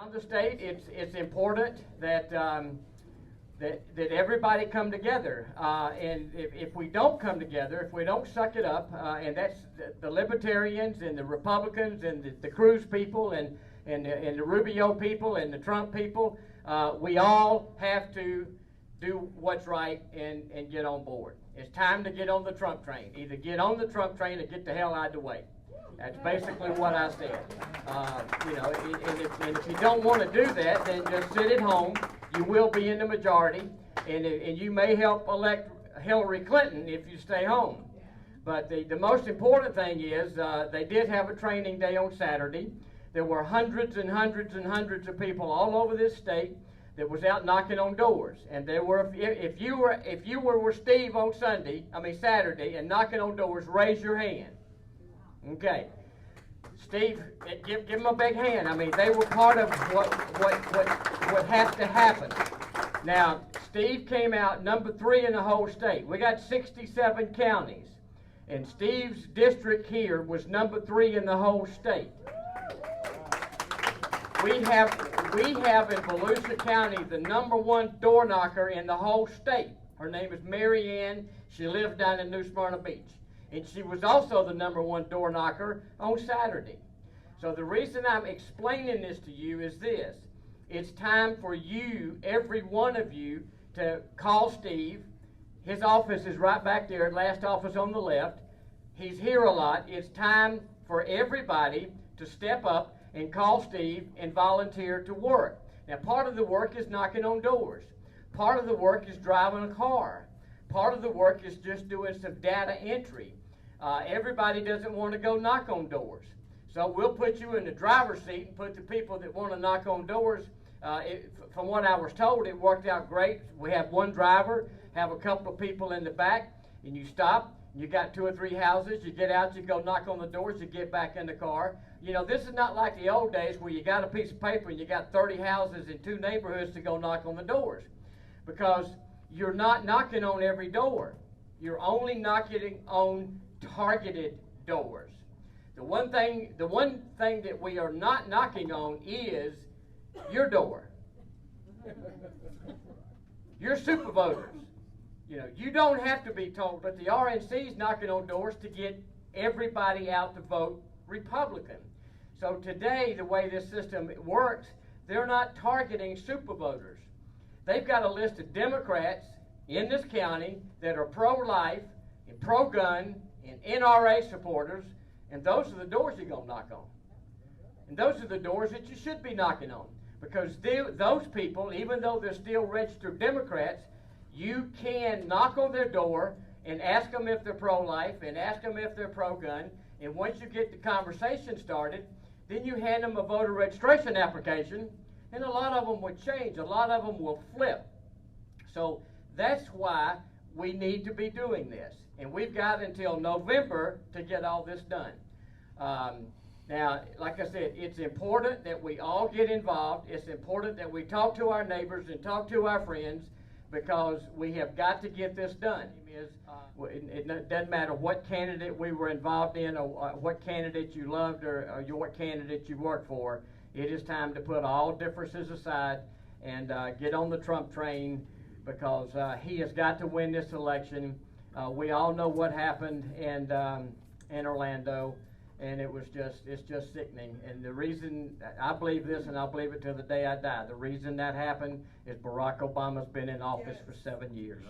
Around the state, it's important that that everybody come together, and if we don't come together, if we don't suck it up, and that's the Libertarians and the Republicans and the Cruz people and the Rubio people and the Trump people, we all have to do what's right and get on board. It's time to get on the Trump train. Either get on the Trump train or get the hell out of the way. That's basically what I said. You know, and if you don't want to do that, then just sit at home. You will be in the majority, and you may help elect Hillary Clinton if you stay home. But the most important thing is they did have a training day on Saturday. There were hundreds and hundreds and hundreds of people all over this state that was out knocking on doors. And there were, if you were with Steve on Saturday, and knocking on doors, raise your hand. Okay, Steve, give him a big hand. I mean, they were part of what has to happen. Now, Steve came out number 3 in the whole state. We got 67 counties, and Steve's district here was number 3 in the whole state. We have in Volusia County the number 1 door knocker in the whole state. Her name is Mary Ann. She lives down in New Smyrna Beach. And she was also the number 1 door knocker on Saturday. So the reason I'm explaining this to you is this. It's time for you, every one of you, to call Steve. His office is right back there, last office on the left. He's here a lot. It's time for everybody to step up and call Steve and volunteer to work. Now, part of the work is knocking on doors. Part of the work is driving a car. Part of the work is just doing some data entry. Everybody doesn't want to go knock on doors. So we'll put you in the driver's seat and put the people that want to knock on doors. From what I was told, it worked out great. We have 1 driver, have a couple of people in the back, and you stop. You got 2 or 3 houses. You get out, you go knock on the doors, you get back in the car. You know, this is not like the old days where you got a piece of paper and you got 30 houses in 2 neighborhoods to go knock on the doors. Because you're not knocking on every door. You're only knocking on targeted doors. The one thing that we are not knocking on is your door. Your super voters. You know, you don't have to be told, but the RNC is knocking on doors to get everybody out to vote Republican. So today, the way this system works, they're not targeting super voters. They've got a list of Democrats in this county that are pro-life and pro-gun and NRA supporters, and those are the doors you're going to knock on. And those are the doors that you should be knocking on, because those people, even though they're still registered Democrats, you can knock on their door and ask them if they're pro-life and ask them if they're pro-gun, and once you get the conversation started, then you hand them a voter registration application, and a lot of them would change. A lot of them will flip. So that's why we need to be doing this. And we've got until November to get all this done. Now, like I said, it's important that we all get involved. It's important that we talk to our neighbors and talk to our friends, because we have got to get this done. It doesn't matter what candidate we were involved in, or what candidate you loved, or what candidate you worked for. It is time to put all differences aside and get on the Trump train, because he has got to win this election. We all know what happened in Orlando, and it's just sickening. And the reason, I believe this, and I'll believe it till the day I die, the reason that happened is Barack Obama's been in office for 7 years.